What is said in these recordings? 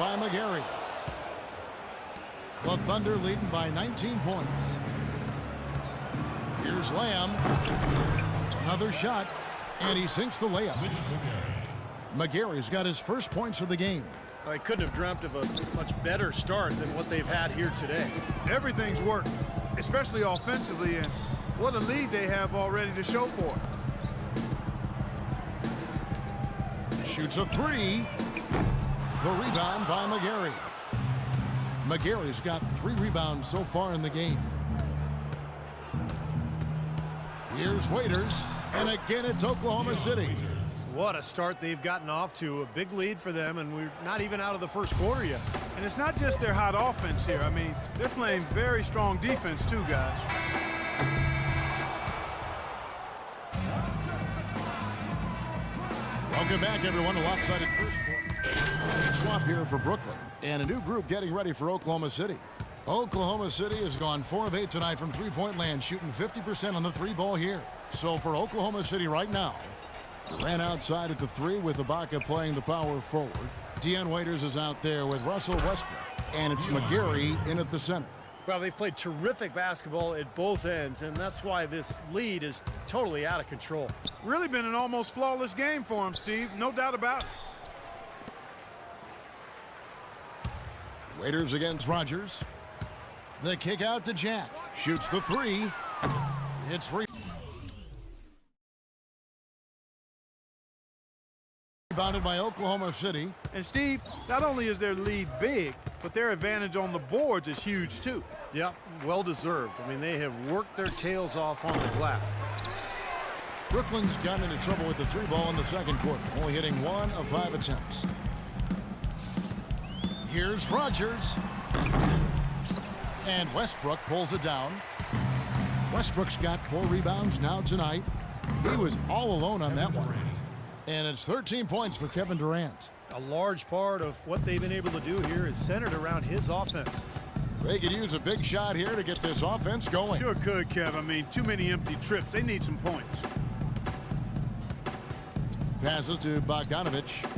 by McGarry. The Thunder leading by 19 points. Here's Lamb. Another shot, and he sinks the layup. McGarry's got his first points of the game. I couldn't have dreamt of a much better start than what they've had here today. Everything's worked, especially offensively, and what a lead they have already to show for it. Shoots a three. The rebound by McGarry. McGarry's got 3 rebounds so far in the game. Here's Waiters, and again it's Oklahoma City. What a start they've gotten off to. A big lead for them, and we're not even out of the first quarter yet. And it's not just their hot offense here. I mean, they're playing very strong defense too, guys. Welcome back, everyone, to lopsided first quarter. Swap here for Brooklyn, and a new group getting ready for Oklahoma City. Oklahoma City has gone 4 of 8 tonight from three-point land, shooting 50% on the 3-ball here. So for Oklahoma City right now, Durant outside at the 3 with Ibaka playing the power forward. Dion Waiters is out there with Russell Westbrook, and it's McGarry in at the center. Well, they've played terrific basketball at both ends, and that's why this lead is totally out of control. Really been an almost flawless game for him, Steve. No doubt about it. Waiters against Rogers. The kick out to Jack. Shoots the 3. It's free. Rebounded by Oklahoma City. And Steve, not only is their lead big, but their advantage on the boards is huge too. Yep, well deserved. I mean, they have worked their tails off on the glass. Brooklyn's gotten into trouble with the 3-ball in the second quarter, only hitting 1 of 5 attempts. Here's Rogers. And Westbrook pulls it down. Westbrook's got 4 rebounds now tonight. He was all alone on that one. And it's 13 points for Kevin Durant. A large part of what they've been able to do here is centered around his offense. They could use a big shot here to get this offense going. Sure could, Kev. I mean, too many empty trips. They need some points. Passes to Bogdanovich.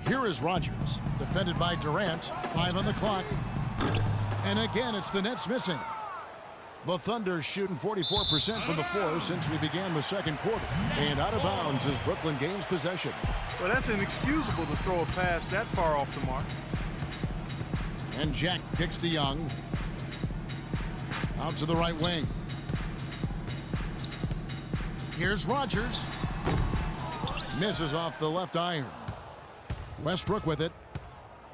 Here is Rogers, defended by Durant. 5 on the clock. And again, it's the Nets missing. The Thunder shooting 44% from the floor since we began the second quarter. And out of bounds as Brooklyn gains possession. Well, that's inexcusable to throw a pass that far off the mark. And Jack kicks to Young. Out to the right wing. Here's Rogers. Misses off the left iron. Westbrook with it.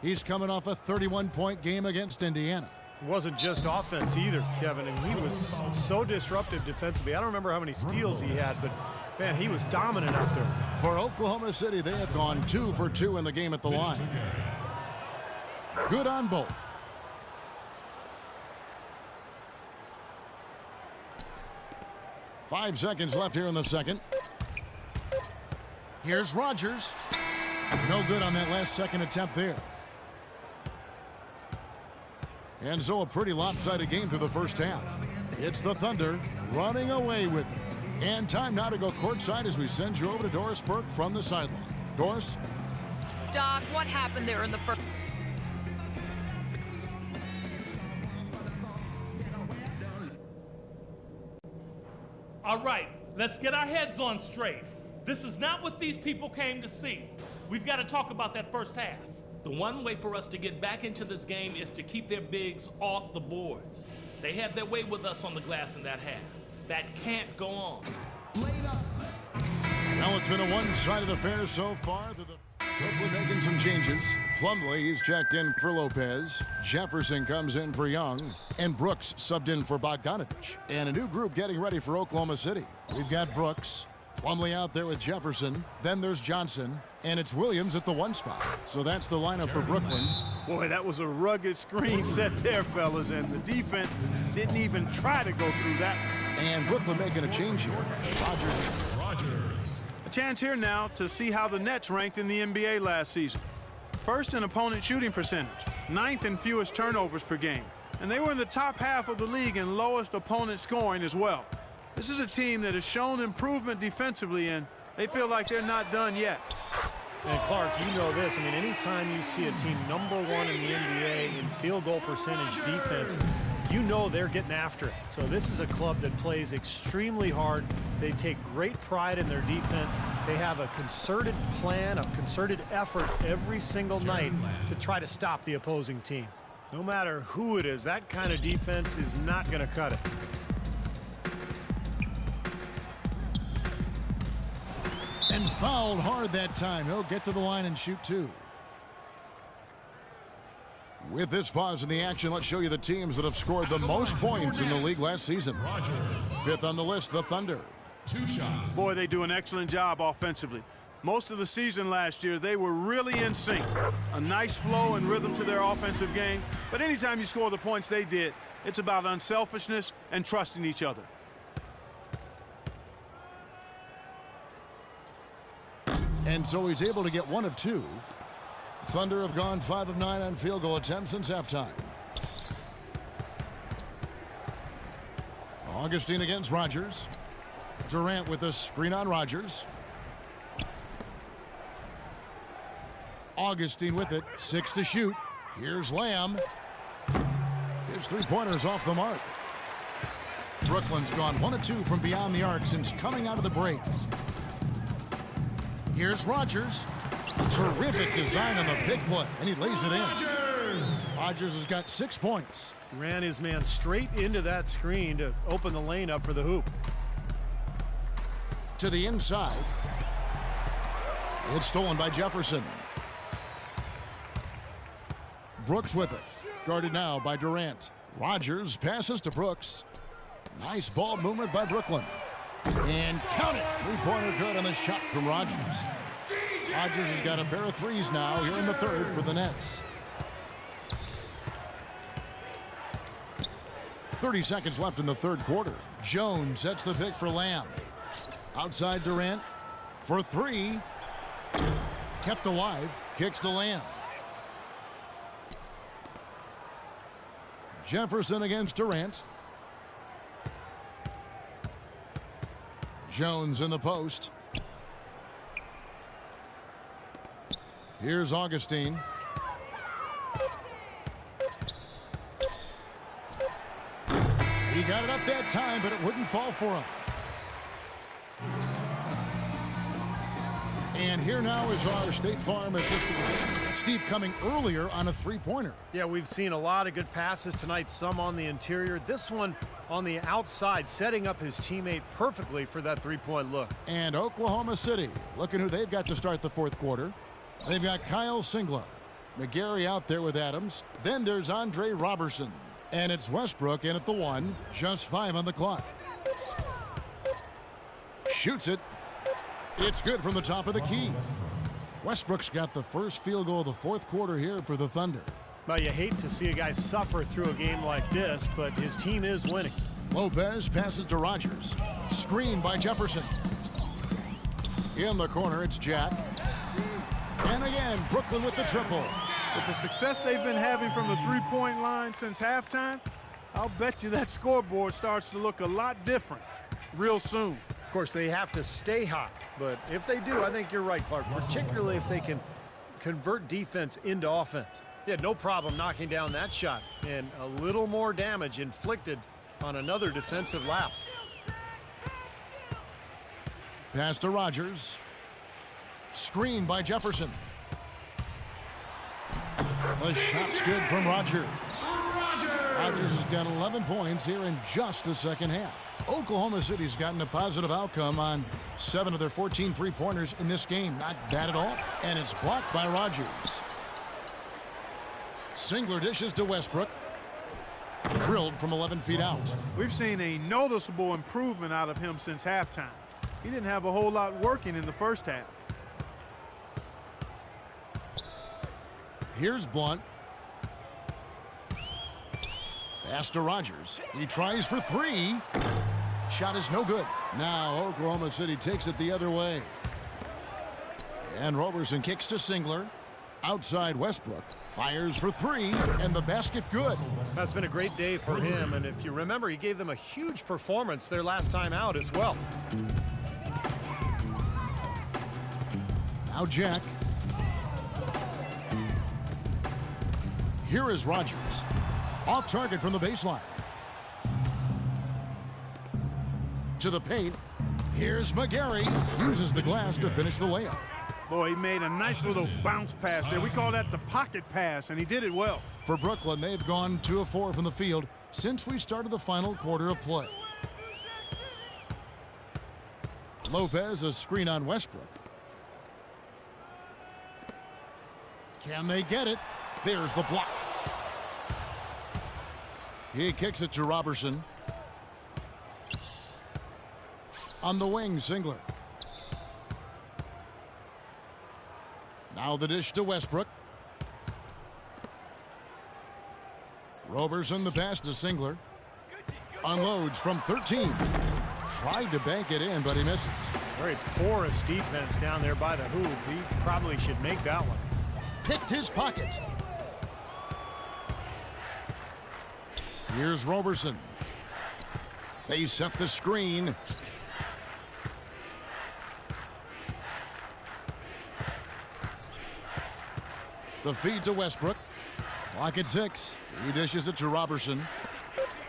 He's coming off a 31-point game against Indiana. It wasn't just offense either, Kevin, and he was so disruptive defensively. I don't remember how many steals he had, but, man, he was dominant out there. For Oklahoma City, they have gone 2 for 2 in the game at the line. Good on both. Five seconds left here in the second. Here's Rogers. No good on that last second attempt there. And so a pretty lopsided game through the first half. It's the Thunder running away with it. And time now to go courtside as we send you over to Doris Burke from the sideline. Doris? Doc, what happened there in the first? All right, let's get our heads on straight. This is not what these people came to see. We've got to talk about that first half. The one way for us to get back into this game is to keep their bigs off the boards. They had their way with us on the glass in that half. That can't go on. Now it's been a one-sided affair so far. Hopefully making some changes. Plumlee, he's checked in for Lopez. Jefferson comes in for Young. And Brooks subbed in for Bogdanovich. And a new group getting ready for Oklahoma City. We've got Brooks. Plumlee out there with Jefferson. Then there's Johnson. And it's Williams at the 1 spot. So that's the lineup for Brooklyn. Boy, that was a rugged screen set there, fellas. And the defense didn't even try to go through that. And Brooklyn making a change here. Rogers. A chance here now to see how the Nets ranked in the NBA last season. First in opponent shooting percentage. 9th in fewest turnovers per game. And they were in the top half of the league in lowest opponent scoring as well. This is a team that has shown improvement defensively, and they feel like they're not done yet. And Clark, you know this. I mean, anytime you see a team #1 in the NBA in field goal percentage defense, you know they're getting after it. So this is a club that plays extremely hard. They take great pride in their defense. They have a concerted plan, a concerted effort every single night to try to stop the opposing team. No matter who it is, that kind of defense is not going to cut it. And fouled hard that time. He'll get to the line and shoot 2. With this pause in the action, let's show you the teams that have scored the most points in the league last season. 5th on the list, the Thunder. 2 shots. Boy, they do an excellent job offensively. Most of the season last year, they were really in sync. A nice flow and rhythm to their offensive game. But anytime you score the points they did, it's about unselfishness and trusting each other. And so he's able to get 1 of 2. Thunder have gone 5 of 9 on field goal attempts since halftime. Augustine against Rogers. Durant with a screen on Rogers. Augustine with it. 6 to shoot. Here's Lamb. His 3-pointer's off the mark. Brooklyn's gone 1 of 2 from beyond the arc since coming out of the break. Here's Rogers. Terrific design on the pick play, and he lays it in. Rogers has got 6 points. Ran his man straight into that screen to open the lane up for the hoop. To the inside. It's stolen by Jefferson. Brooks with it. Guarded now by Durant. Rogers passes to Brooks. Nice ball movement by Brooklyn. And count it. 3-pointer good on the shot from Rogers. Rogers has got a pair of 3s now here in the 3rd for the Nets. 30 seconds left in the 3rd quarter. Jones sets the pick for Lamb. Outside Durant for 3. Kept alive. Kicks to Lamb. Jefferson against Durant. Jones in the post. Here's Augustine. He got it up that time, but it wouldn't fall for him. And here now is our State Farm assistant, Steve, coming earlier on a 3-pointer. Yeah, we've seen a lot of good passes tonight, some on the interior. This one on the outside, setting up his teammate perfectly for that 3-point look. And Oklahoma City, looking who they've got to start the 4th quarter. They've got Kyle Singler. McGarry out there with Adams. Then there's Andre Robertson. And it's Westbrook in at the 1. Just 5 on the clock. Shoots it. It's good from the top of the key. Westbrook's got the first field goal of the 4th quarter here for the Thunder. Well, you hate to see a guy suffer through a game like this, but his team is winning. Lopez passes to Rogers. Screen by Jefferson. In the corner, it's Jack. And again, Brooklyn with the triple. With the success they've been having from the 3-point line since halftime, I'll bet you that scoreboard starts to look a lot different real soon. Of course, they have to stay hot, but if they do, I think you're right, Clark, particularly if they can convert defense into offense. He had no problem knocking down that shot, and a little more damage inflicted on another defensive lapse. Pass to Rogers. Screen by Jefferson. The shot's good from Rogers. Rogers has got 11 points here in just the 2nd half. Oklahoma City's gotten a positive outcome on 7 of their 14 3-pointers in this game. Not bad at all. And it's blocked by Rogers. Singler dishes to Westbrook. Drilled from 11 feet out. We've seen a noticeable improvement out of him since halftime. He didn't have a whole lot working in the first half. Here's Blunt. Pass to Rogers. He tries for 3. Shot is no good. Now Oklahoma City takes it the other way. And Roberson kicks to Singler. Outside Westbrook. Fires for 3. And the basket good. That's been a great day for him. And if you remember, he gave them a huge performance their last time out as well. Now Jack. Here is Rogers. Off target from the baseline. To the paint. Here's McGarry. Uses the glass to finish the layup. Boy, he made a nice little bounce pass there. We call that the pocket pass, and he did it well. For Brooklyn, they've gone 2 of 4 from the field since we started the final quarter of play. Lopez, a screen on Westbrook. Can they get it? There's the block. He kicks it to Robertson. On the wing, Singler. Now the dish to Westbrook. Robertson, the pass to Singler. Unloads from 13. Tried to bank it in, but he misses. Very porous defense down there by the hoop. He probably should make that one. Picked his pocket. Here's Robertson. They set the screen. The feed to Westbrook. Clock at 6. He dishes it to Robertson.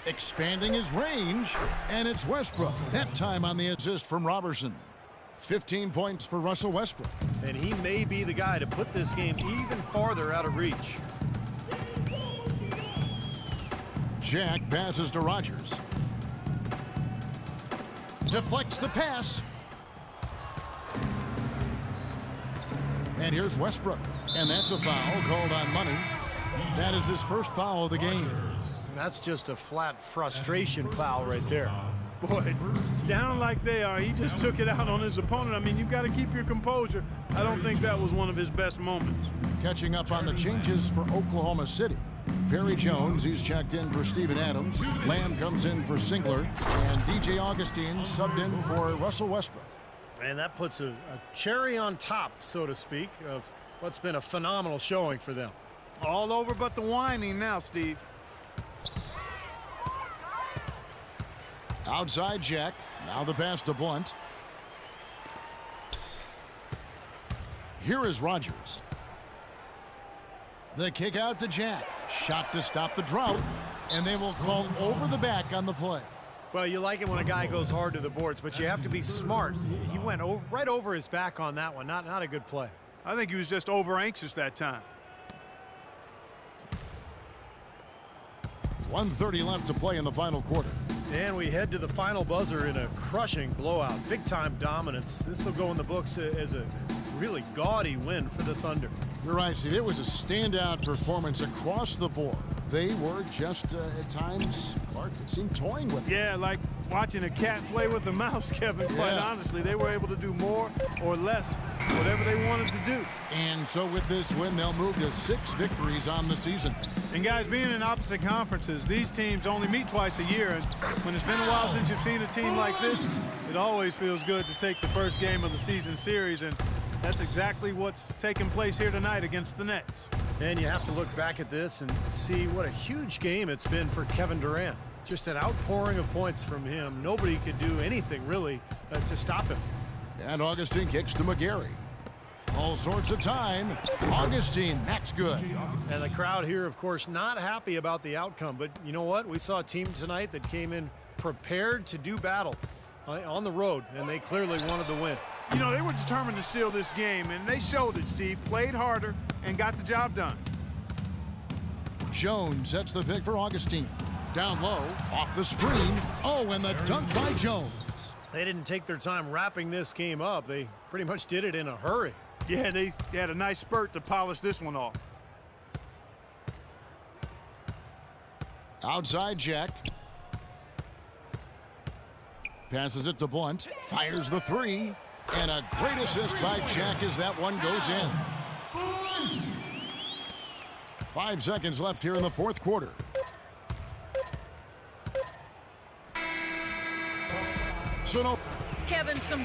Expanding his range, and it's Westbrook. That time on the assist from Robertson. 15 points for Russell Westbrook. And he may be the guy to put this game even farther out of reach. Jack passes to Rogers. Deflects the pass. And here's Westbrook. And that's a foul called on Money. That is his first foul of the game. That's just a flat frustration foul right there. Boy, down like they are, he just took it out on his opponent. I mean, you've got to keep your composure. I don't think that was one of his best moments. Catching up on the changes for Oklahoma City. Perry Jones, he's checked in for Steven Adams. Lamb comes in for Singler. And DJ Augustine subbed in for Russell Westbrook. And that puts a cherry on top, so to speak, of what's been a phenomenal showing for them. All over but the whining now, Steve. Outside Jack. Now the pass to Blunt. Here is Rogers. The kick out to Jack. Shot to stop the drought. And they will call over the back on the play. Well, you like it when a guy goes hard to the boards, but you have to be smart. He went right over his back on that one. Not a good play. I think he was just over anxious that time. 1:30 left to play in the final quarter. And we head to the final buzzer in a crushing blowout. Big-time dominance. This will go in the books as a really gaudy win for the Thunder. You're right, Steve. It was a standout performance across the board. They were just, at times, Clark, it seemed toying with it. Yeah, like watching a cat play with a mouse, Kevin, quite honestly. They were able to do more or less, whatever they wanted to do. And so with this win, they'll move to 6 victories on the season. And guys, being in opposite conferences, these teams only meet twice a year. And when it's been a while since you've seen a team like this, it always feels good to take the first game of the season series. And that's exactly what's taking place here tonight against the Nets. And you have to look back at this and see what a huge game it's been for Kevin Durant. Just an outpouring of points from him. Nobody could do anything, really, to stop him. And Augustine kicks to McGarry. All sorts of time. Augustine, that's good. And the crowd here, of course, not happy about the outcome. But you know what? We saw a team tonight that came in prepared to do battle on the road, and they clearly wanted to win. You know, they were determined to steal this game, and they showed it, Steve. Played harder and got the job done. Jones sets the pick for Augustine. Down low, off the screen. Oh, and the dunk by Jones. They didn't take their time wrapping this game up. They pretty much did it in a hurry. Yeah, they had a nice spurt to polish this one off. Outside Jack. Passes it to Blunt. Fires the 3. And a great assist by Jack as that one goes in. 5 seconds left here in the fourth quarter. So no. Kevin, some